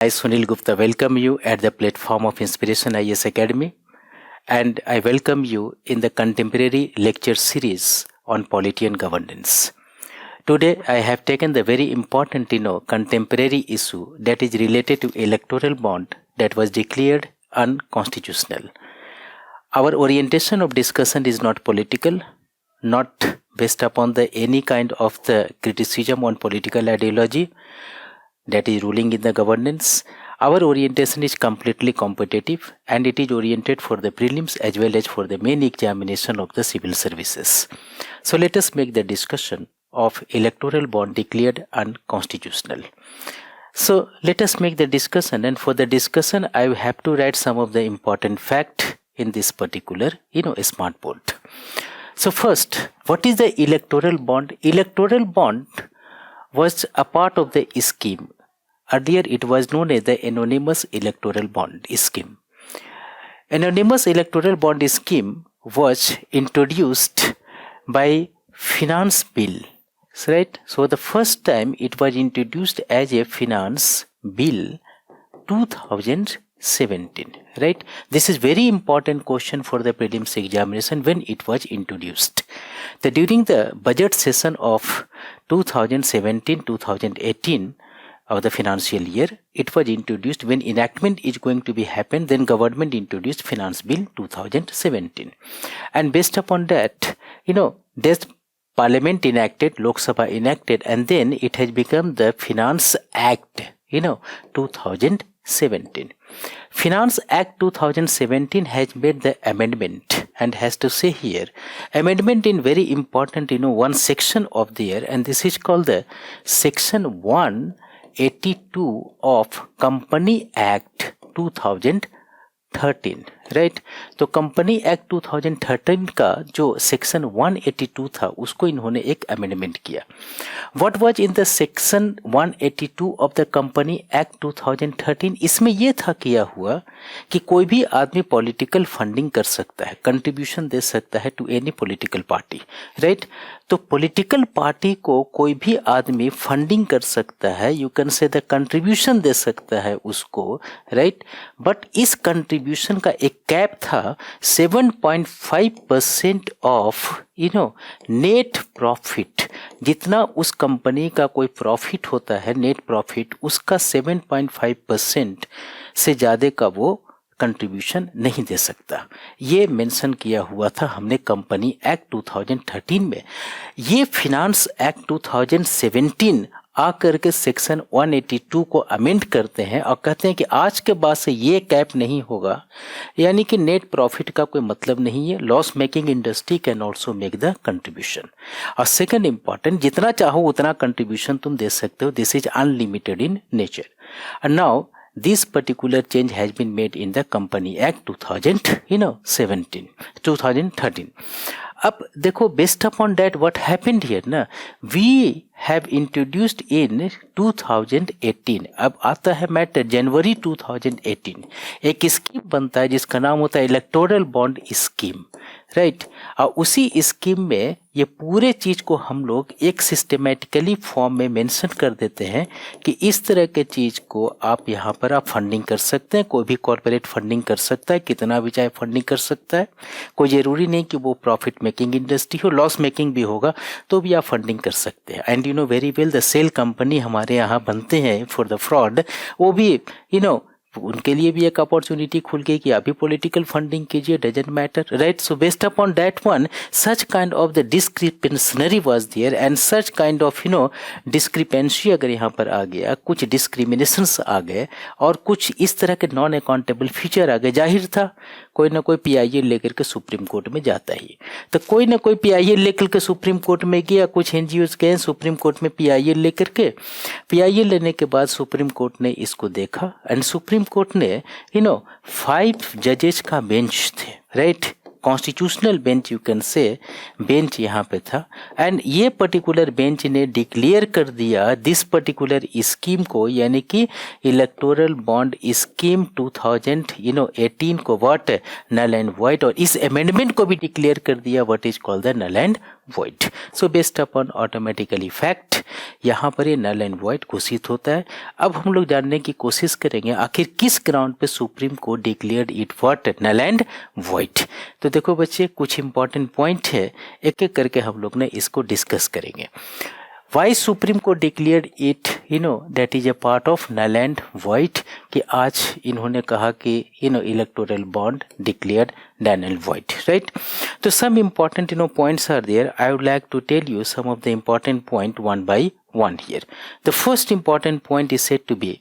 I, Sunil Gupta, welcome you at the platform of Inspiration IAS Academy, and I welcome you in the contemporary lecture series on polity and governance. Today, I have taken the very important, contemporary issue that is related to electoral bond that was declared unconstitutional. Our orientation of discussion is not political, not based upon any kind of the criticism on political ideology that is ruling in the governance. Our orientation is completely competitive, and it is oriented for the prelims as well as for the main examination of the civil services. So let us make the discussion of electoral bond declared unconstitutional. So let us make the discussion, and for the discussion I have to write some of the important fact in this particular smart board. So first, what is the electoral bond? Electoral bond was a part of the scheme. Earlier it was known as the anonymous electoral bond scheme. Anonymous electoral bond scheme was introduced by finance bill, right? So the first time it was introduced as a finance bill 2017, right? This is very important question for the prelims examination when it was introduced. During the budget session of 2017-2018 of the financial year, it was introduced. When enactment is going to be happen, then government introduced finance bill 2017, and based upon that, this parliament enacted, Lok Sabha enacted, and then it has become the Finance Act 2017. Finance Act 2017 has made the amendment, and has to say here amendment in very important one section of there, and this is called the section 182 of Company Act 2013, right? तो company act 2013 का जो section 182 था, उसको इन्होंने एक amendment किया. What was in the section 182 of the company act 2013? इसमें यह था किया हुआ कि कोई भी आदमी पॉलिटिकल फंडिंग कर सकता है, कंट्रीब्यूशन दे सकता है to any political party, right? तो पॉलिटिकल पार्टी को कोई भी आदमी फंडिंग कर सकता है, you can say the contribution दे सकता है उसको, राइट? बट इस कंट्रीब्यूशन का एक कैप था 7.5% ऑफ नेट प्रॉफिट. जितना उस कंपनी का कोई प्रॉफिट होता है, नेट प्रॉफिट, उसका 7.5% से ज़्यादा का वो कंट्रीब्यूशन नहीं दे सकता. ये मेंशन किया हुआ था हमने कंपनी एक्ट 2013 में. ये फिनांस एक्ट 2017 आकर के सेक्शन 182 को अमेंड करते हैं और कहते हैं कि आज के बाद से ये कैप नहीं होगा, यानी कि नेट प्रॉफिट का कोई मतलब नहीं है. Loss making industry can also make the contribution. और सेकंड इंपॉर्टेंट, जितना चाहो उतना कंट्रीब्यूशन तुम दे सकते हो. This is unlimited in nature. And now this particular change has been made in the Company Act 2013. अब देखो, based upon that what happened here ना, we have introduced in 2018. अब आता है मैटर जनवरी 2018, एक स्कीम बनता है जिसका नाम होता है इलेक्टोरल बॉन्ड स्कीम, राइट? और उसी स्कीम में ये पूरे चीज को हम लोग एक सिस्टमेटिकली फॉर्म में मेंशन कर देते हैं कि इस तरह के चीज को आप यहाँ पर आप फंडिंग कर सकते हैं. कोई भी कॉर्पोरेट फंडिंग कर सकता है, कितना भी चाहे फंडिंग कर सकता है. कोई जरूरी नहीं कि वो प्रॉफिट मेकिंग इंडस्ट्री हो, लॉस मेकिंग भी होगा तो भी आप फंडिंग कर सकते हैं. And very well the shell company हमारे यहाँ बनते हैं फॉर द फ्रॉड, वो भी उनके लिए भी एक अपॉर्चुनिटी खुल गई कि अभी पॉलिटिकल फंडिंग कीजिए, doesn't matter, right? So based upon that one, such kind of the discrepancy was there, and such kind of discrepancy अगर यहाँ पर आ गया, कुछ डिस्क्रिमिनेशंस आ गए और कुछ इस तरह के नॉन अकाउंटेबल फीचर आ गए, जाहिर था कोई ना कोई PIL लेकर के सुप्रीम कोर्ट में जाता ही. तो कोई ना कोई PIL लेकर के सुप्रीम कोर्ट में गया, कुछ NGOs गए सुप्रीम कोर्ट में PIL लेकर के. PIL लेने के बाद सुप्रीम कोर्ट ने इसको देखा, एंड सुप्रीम कोर्ट ने 5 जजेस का बेंच थे, right? Constitutional bench, you can से बेंच यहाँ पे था. एंड ये पर्टिकुलर बेंच ने डिक्लेयर कर दिया दिस पर्टिकुलर स्कीम को, यानी कि इलेक्टोरल बॉन्ड स्कीम 2018 को व्हाट, नल एंड वॉइड. और इस अमेंडमेंट को भी डिक्लेयर कर दिया what is called the null and void. So based upon automatically fact यहाँ पर ये null and void घोषित होता है. अब हम लोग जानने की कोशिश करेंगे आखिर किस ग्राउंड पे supreme Court declared it what null and void. तो देखो बच्चे कुछ इंपॉर्टेंट पॉइंट है, एक एक करके हम लोग ने इसको डिस्कस करेंगे. Why Supreme Court declared it, that is a part of null and void, कि आज इन्होंने कहा कि electoral bond declared null and void, right? So some important points are there. I would like to tell you some of the important point one by one here. The first important point is said to be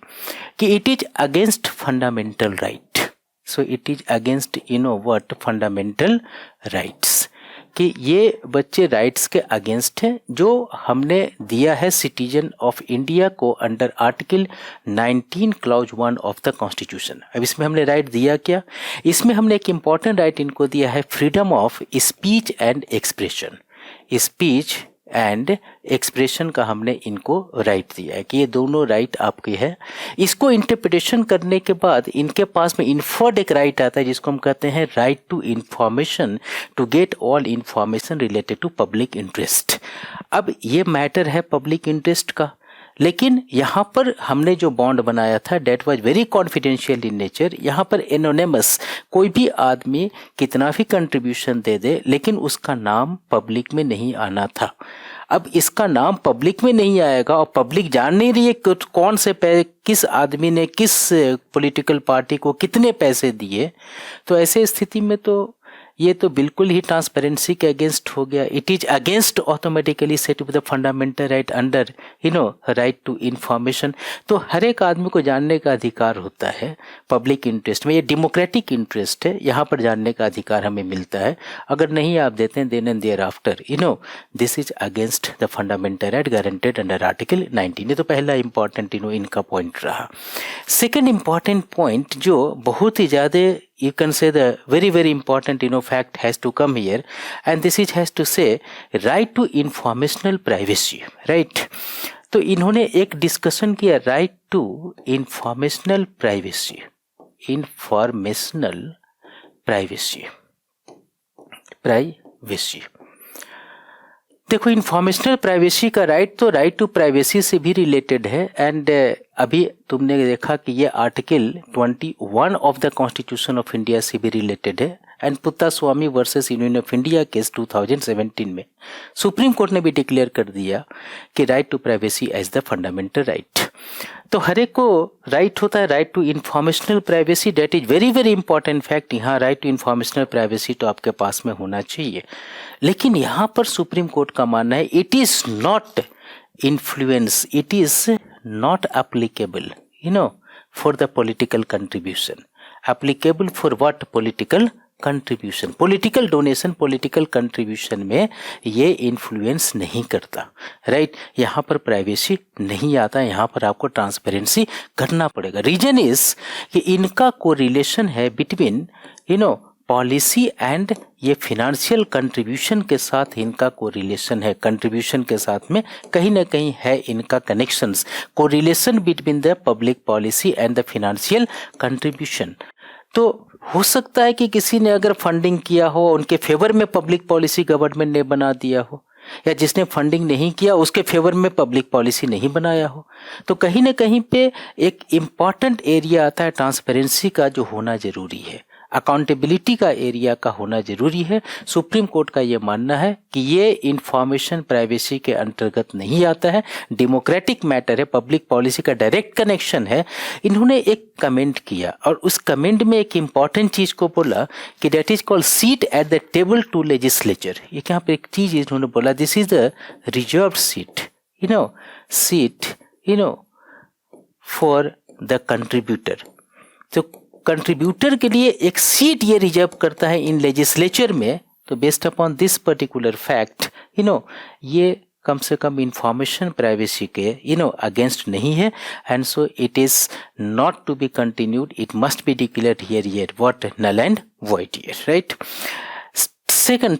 कि it is against fundamental right. So it is against what fundamental rights, कि ये बच्चे rights के against है जो हमने दिया है सिटीजन ऑफ इंडिया को under article 19 clause 1 of the constitution. अब इसमें हमने राइट दिया क्या? इसमें हमने एक इम्पॉर्टेंट राइट इनको दिया है freedom of speech and expression. Speech and expression का हमने इनको राइट दिया है कि ये दोनों राइट आपके है. इसको इंटरप्रिटेशन करने के बाद इनके पास में इन्फर्ड एक राइट आता है जिसको हम कहते हैं right to information, to get all information related to public interest. अब ये मैटर है पब्लिक इंटरेस्ट का, लेकिन यहाँ पर हमने जो बॉन्ड बनाया था that was very confidential in nature. यहाँ पर एनोनिमस कोई भी आदमी कितना भी कंट्रीब्यूशन दे दे लेकिन उसका नाम पब्लिक में नहीं आना था. अब इसका नाम पब्लिक में नहीं आएगा और पब्लिक जान नहीं रही है कौन से किस आदमी ने किस पॉलिटिकल पार्टी को कितने पैसे दिए. तो ऐसे स्थिति में तो ये तो बिल्कुल ही ट्रांसपेरेंसी के अगेंस्ट हो गया. It is against automatically set with the fundamental right under right to information. तो हर एक आदमी को जानने का अधिकार होता है पब्लिक इंटरेस्ट में. ये डेमोक्रेटिक इंटरेस्ट है, यहाँ पर जानने का अधिकार हमें मिलता है. अगर नहीं आप देते हैं then and thereafter this is against the fundamental right guaranteed under article 19. ये तो पहला इंपॉर्टेंट इनका पॉइंट रहा. सेकेंड इंपॉर्टेंट पॉइंट जो बहुत ही ज़्यादा you can say the very important fact has to come here, and this is has to say right to informational privacy, right? तो इन्होंने एक डिस्कशन किया राइट टू इंफॉर्मेशनल प्राइवेसी. देखो informational privacy का right तो राइट टू प्राइवेसी से भी related है. एंड अभी तुमने देखा कि ये article 21 of the constitution of India से भी रिलेटेड है. And Puttaswamy versus union of India case 2017 में सुप्रीम कोर्ट ने भी डिक्लेयर कर दिया कि right to privacy as the fundamental right. तो हर एक को राइट होता है right to informational privacy. That is very important fact. यहाँ राइट टू इंफॉर्मेशनल प्राइवेसी तो आपके पास में होना चाहिए, लेकिन यहाँ पर सुप्रीम कोर्ट का मानना है it is not influence, it is not applicable for the political contribution. Applicable for what? Political contribution. Political donation, political contribution में ये इन्फ्लुएंस नहीं करता, राइट? यहाँ पर प्राइवेसी नहीं आता, यहाँ पर आपको ट्रांसपेरेंसी करना पड़ेगा. रीजन इज कि इनका कोरिलेशन है बिटवीन पॉलिसी एंड ये फिनेंशियल कंट्रीब्यूशन के साथ इनका कोरिलेशन है. कंट्रीब्यूशन के साथ में कहीं ना कहीं है इनका connections, correlation between the public policy and the financial contribution. तो हो सकता है कि किसी ने अगर फंडिंग किया हो उनके फेवर में पब्लिक पॉलिसी गवर्नमेंट ने बना दिया हो, या जिसने फंडिंग नहीं किया उसके फेवर में पब्लिक पॉलिसी नहीं बनाया हो. तो कहीं ना कहीं पे एक इम्पॉर्टेंट एरिया आता है ट्रांसपेरेंसी का जो होना जरूरी है, अकाउंटेबिलिटी का एरिया का होना जरूरी है. सुप्रीम कोर्ट का ये मानना है कि ये इंफॉर्मेशन प्राइवेसी के अंतर्गत नहीं आता है, डेमोक्रेटिक मैटर है, पब्लिक पॉलिसी का डायरेक्ट कनेक्शन है. इन्होंने एक कमेंट किया और उस कमेंट में एक इंपॉर्टेंट चीज को बोला कि that is called seat at the table to legislature. ये यहाँ पे एक चीज इन्होंने बोला, this is the reserve seat seat for the contributor. तो कंट्रीब्यूटर के लिए एक सीट ये रिजर्व करता है इन लेजिस्लेचर में. तो based upon this particular fact ये कम से कम इंफॉर्मेशन प्राइवेसी के अगेंस्ट नहीं है. And so it is not to be continued, it must be declared here what null and void here, right?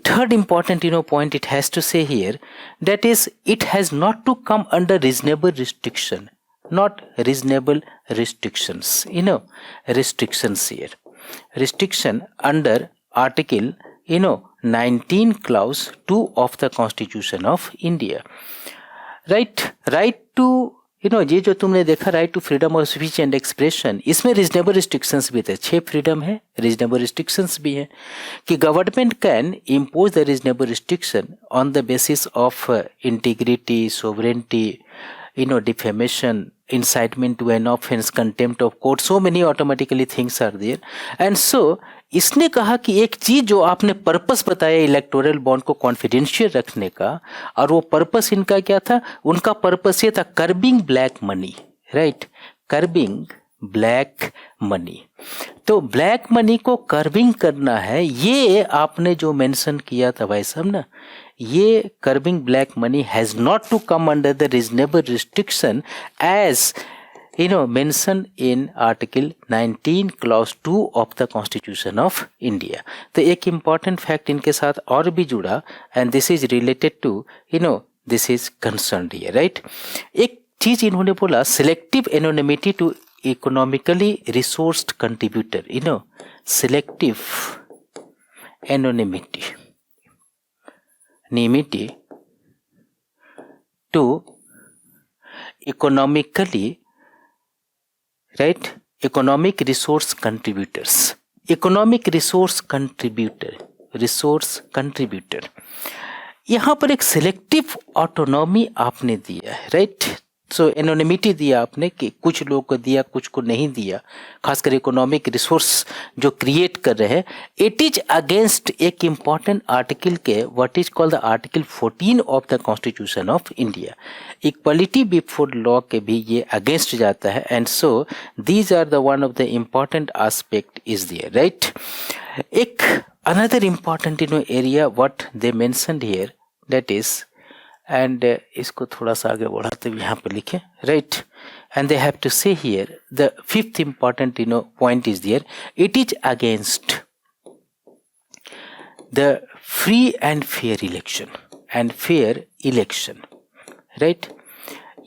Third important point it has to say here, that is it has not to come under reasonable restriction, not reasonable restrictions. Restrictions here, restriction under article 19 clause 2 of the Constitution of India. Right to ये जो तुमने देखा right to freedom of speech and expression, इसमें reasonable restrictions भी थे, 6 freedom है, reasonable restrictions भी हैं कि government can impose the reasonable restriction on the basis of integrity, sovereignty, defamation, incitement to an offense, contempt of court, so many automatically things are there. And so इसने कहा कि एक चीज जो आपने पर्पस बताया इलेक्टोरल बॉन्ड को confidential रखने का, और वो पर्पस इनका क्या था, उनका पर्पस ये था curbing black money, right, curbing black money. तो ब्लैक मनी को कर्बिंग करना है, ये आपने जो मेंशन किया था भाई साहब ना, ये curbing black money has not to come under the reasonable restriction as mentioned in Article 19 Clause 2 of the Constitution of India. तो एक important fact इनके साथ और भी जुड़ा, and this is related to, this is concerned here, right? एक चीज इन्होंने बोला, selective anonymity to economically resourced contributor, selective anonymity to economically, right, economic resource contributors, economic resource contributor, यहाँ पर एक सिलेक्टिव ऑटोनॉमी आपने दिया है, राइट। सो एनोनिमिटी दिया आपने कि कुछ लोगों को दिया, कुछ को नहीं दिया, खासकर इकोनॉमिक रिसोर्स जो क्रिएट कर रहे हैं। इट इज अगेंस्ट एक इंपॉर्टेंट आर्टिकल के, what is called the article 14 of the constitution of India, equality before law के भी ये अगेंस्ट जाता है। And so these are the one of the important aspect is there, right. एक another important area what they mentioned here, that is, and इसको थोड़ा सा आगे बढ़ाते हुए यहाँ पे लिखे, right, and they have to से here the fifth important point is there, it is against the free and fair election, right.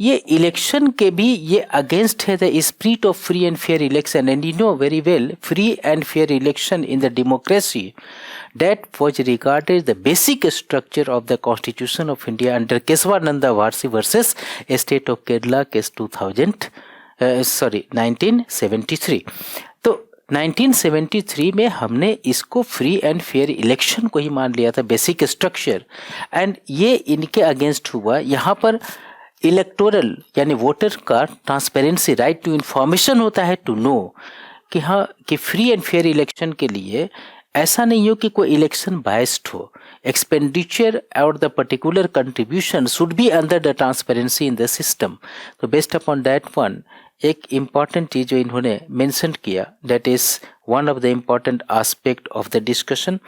ये इलेक्शन के भी ये अगेंस्ट है, the spirit of free and fair election, and you know very well free and fair election in the democracy that was regarded the basic structure of the Constitution of India under Keswananda Varsi versus State of Kerala case 1973। तो 1973 में हमने इसको free and fair election को ही मान लिया था basic structure, and ये इनके अगेंस्ट हुआ। यहाँ पर इलेक्टोरल यानी वोटर का ट्रांसपेरेंसी, राइट टू इंफॉर्मेशन होता है, टू नो कि हाँ कि फ्री एंड फेयर इलेक्शन के लिए ऐसा नहीं हो कि कोई इलेक्शन बायस्ड हो, एक्सपेंडिचर और the particular contribution should be under the transparency in the system. तो बेस्ड अपॉन दैट वन एक इम्पॉर्टेंट चीज जो इन्होंने मेंशन किया, that is one of the important aspect of the discussion.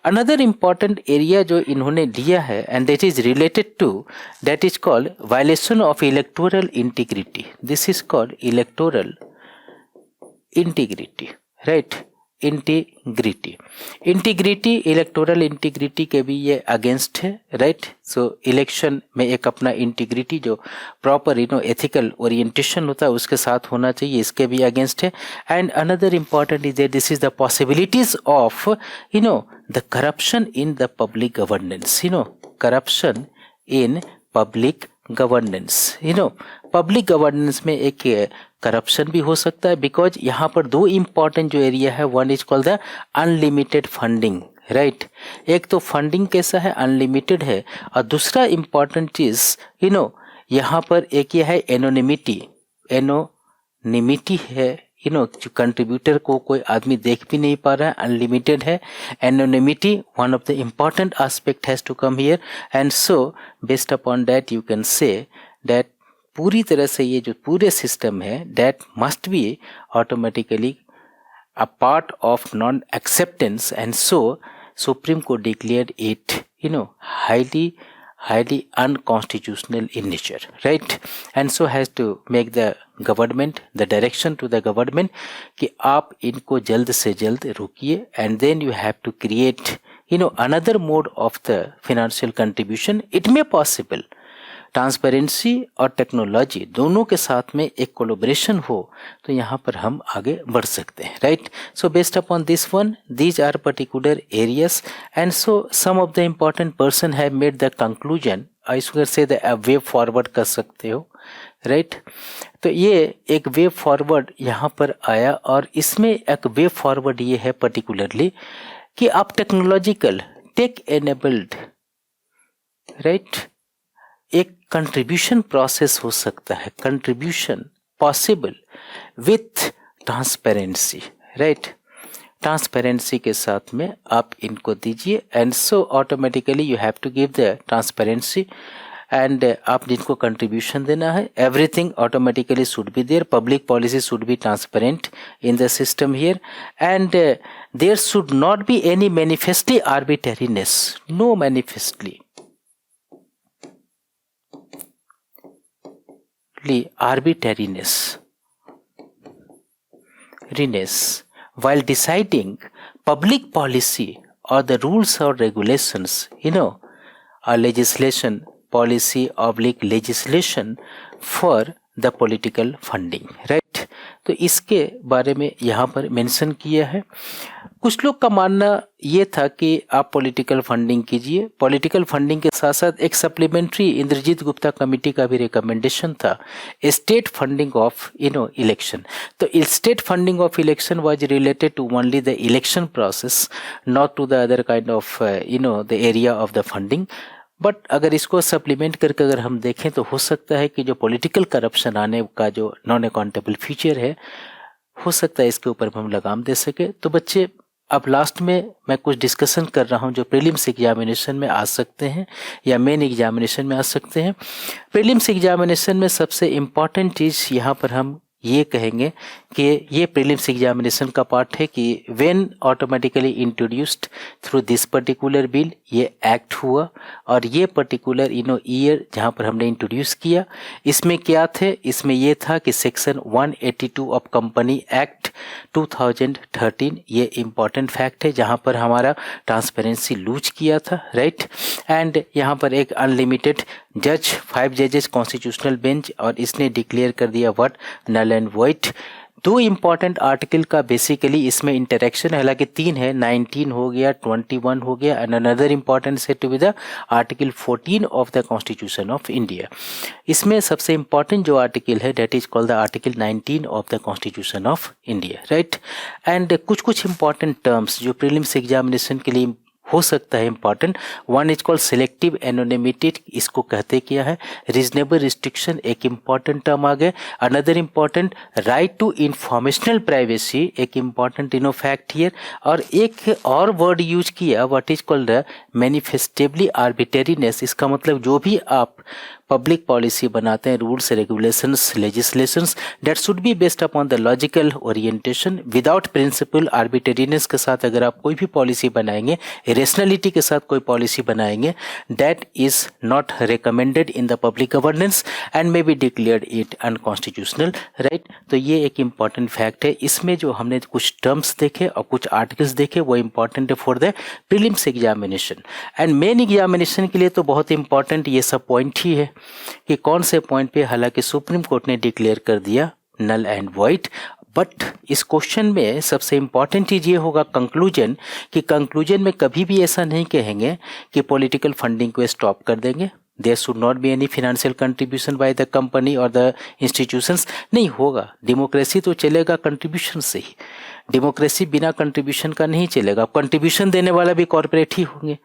Another important area जो इन्होंने लिया है, and that is related to, that is called violation of electoral integrity. This is called electoral integrity, right, integrity electoral integrity के भी ये against है, right. सो election में एक अपना इंटीग्रिटी जो प्रॉपर एथिकल ओरिएंटेशन होता है उसके साथ होना चाहिए, इसके भी अगेंस्ट है। And another important is that this is the possibilities of the corruption in the public governance, corruption in public governance, public governance में एक करप्शन भी हो सकता है, बिकॉज यहाँ पर दो इम्पॉर्टेंट जो एरिया है, one is called the unlimited funding, right. एक तो फंडिंग कैसा है, अनलिमिटेड है, और दूसरा इम्पॉर्टेंट चीज यहाँ पर एक ये है एनोनिमिटी है, जो कंट्रीब्यूटर को कोई आदमी देख भी नहीं पा रहा है, अनलिमिटेड है anonymity, one of the important aspect has to come here. And so based upon that you can say that पूरी तरह से ये जो पूरे सिस्टम है, that must be automatically a part of non acceptance, and so Supreme Court declared it highly unconstitutional in nature, right, and so has to make the government, the direction to the government कि आप इनको जल्द से जल्द रोकिए, and then you have to create another mode of the financial contribution. It may possible transparency और technology दोनों के साथ में एक कोलैबोरेशन हो तो यहाँ पर हम आगे बढ़ सकते हैं, right. So based upon this one, these are particular areas and so some of the important person have made the conclusion, इसको से द वे फॉरवर्ड कर सकते हो, राइट. तो ये एक वे फॉरवर्ड यहाँ पर आया और इसमें एक वे फॉरवर्ड ये है पर्टिकुलरली कि आप टेक्नोलॉजिकल टेक एनेबल्ड, राइट, एक कंट्रीब्यूशन प्रोसेस हो सकता है, contribution possible with transparency, right. Transparency के साथ में आप इनको दीजिए and so automatically you have to give the transparency and आप जिनको कंट्रीब्यूशन देना है, everything automatically should be there, public policy should be transparent in the system here and there should not be any manifestly arbitrariness, no manifestly arbitrariness while deciding public policy or the rules or regulations, a legislation, policy oblique legislation for the political funding, right. तो इसके बारे में यहाँ पर mention किया है. कुछ लोग का मानना ये था कि आप पॉलिटिकल फंडिंग कीजिए, पॉलिटिकल फंडिंग के साथ साथ एक सप्लीमेंट्री इंद्रजीत गुप्ता कमेटी का भी रिकमेंडेशन था, स्टेट फंडिंग ऑफ इलेक्शन. तो state funding of election was related to only the election process, not to the other kind of the area of the funding. But अगर इसको सप्लीमेंट करके अगर हम देखें तो हो सकता है कि जो पॉलिटिकल करप्शन आने का जो नॉन अकाउंटेबल फ्यूचर है, हो सकता है इसके ऊपर हम लगाम दे सके. तो बच्चे अब लास्ट में मैं कुछ डिस्कशन कर रहा हूं जो प्रीलिम्स एग्जामिनेशन में आ सकते हैं या मेन एग्जामिनेशन में आ सकते हैं. प्रीलिम्स एग्जामिनेशन में सबसे इम्पॉर्टेंट चीज़ यहाँ पर हम ये कहेंगे कि ये प्रीलिम्स एग्जामिनेशन का पार्ट है कि when automatically introduced through this particular bill, ये एक्ट हुआ और ये पर्टिकुलर ईयर जहाँ पर हमने इंट्रोड्यूस किया, इसमें क्या थे, इसमें ये था कि सेक्शन 182 ऑफ कंपनी एक्ट 2013, ये इम्पॉर्टेंट फैक्ट है जहाँ पर हमारा ट्रांसपेरेंसी लूज किया था, राइट. एंड यहाँ पर एक अनलिमिटेड जज, 5 जजेस कॉन्स्टिट्यूशनल बेंच, और इसने डिक्लेयर कर दिया what, null and void. 2 important article का बेसिकली इसमें इंटरेक्शन, हालांकि 3 है, 19 हो गया, 21 हो गया and another important set to be the article 14 of the constitution of India. इसमें सबसे इम्पॉर्टेंट जो आर्टिकल है that is called the article 19 of the constitution of India, right. And कुछ इम्पॉर्टेंट टर्म्स जो प्रीलिम्स एग्जामिनेशन के लिए हो सकता है important, one is called selective anonymity, इसको कहते क्या है, रीजनेबल रिस्ट्रिक्शन एक इम्पॉर्टेंट टर्म आ गए, another important right to informational privacy, एक इम्पॉर्टेंट फैक्ट हियर, और एक और वर्ड यूज किया what is called manifestly arbitrariness. इसका मतलब जो भी आप पब्लिक पॉलिसी बनाते हैं, rules, regulations, legislations, that should be based upon the logical orientation without principle. Arbitrariness के साथ अगर आप कोई भी पॉलिसी बनाएंगे, रेशनलिटी के साथ कोई पॉलिसी बनाएंगे, that is not recommended in the public governance and may be declared it unconstitutional, right. तो ये एक इम्पॉर्टेंट फैक्ट है. इसमें जो हमने कुछ टर्म्स देखे और कुछ आर्टिकल्स देखे वो इम्पॉर्टेंट है for the prelims examination. And main examination के लिए तो बहुत इंपॉर्टेंट ये सब पॉइंट ही है कि कौन से पॉइंट पे, हालांकि सुप्रीम कोर्ट ने डिक्लेयर कर दिया नल एंड वॉइड, बट इस क्वेश्चन में सबसे इंपॉर्टेंट चीज ये होगा कंक्लूजन, कि कंक्लूजन में कभी भी ऐसा नहीं कहेंगे कि पॉलिटिकल फंडिंग को स्टॉप कर देंगे, there should not be any financial contribution by the company और द इंस्टीट्यूशंस. नहीं होगा. डेमोक्रेसी तो चलेगा कंट्रीब्यूशन से ही, डेमोक्रेसी बिना कंट्रीब्यूशन का नहीं चलेगा. कंट्रीब्यूशन देने वाला भी कॉर्पोरेट ही होंगे,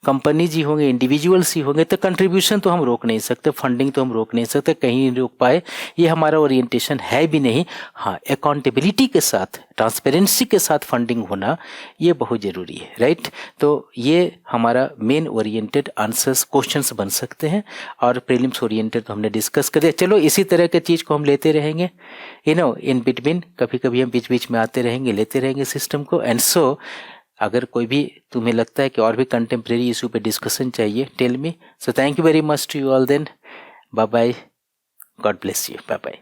कंपनीज ही होंगे, इंडिविजुअल्स ही होंगे. तो कंट्रीब्यूशन तो हम रोक नहीं सकते, फंडिंग तो हम रोक नहीं सकते, कहीं नहीं रोक पाए, ये हमारा ओरिएंटेशन है भी नहीं. हाँ, अकाउंटेबिलिटी के साथ, ट्रांसपेरेंसी के साथ फंडिंग होना ये बहुत ज़रूरी है, राइट. तो ये हमारा मेन ओरिएंटेड आंसर्स क्वेश्चंस बन सकते हैं और प्रीलिम्स ओरिएंटेड तो हमने डिस्कस कर दिया. चलो इसी तरह के चीज़ को हम लेते रहेंगे, इन बिटवीन, कभी कभी हम बीच बीच में आते रहेंगे, लेते रहेंगे सिस्टम को. एंड सो अगर कोई भी तुम्हें लगता है कि और भी कंटेम्प्रेरी इशू पे डिस्कशन चाहिए, tell me. So thank you very much to you all. Then bye bye, God bless you, bye bye.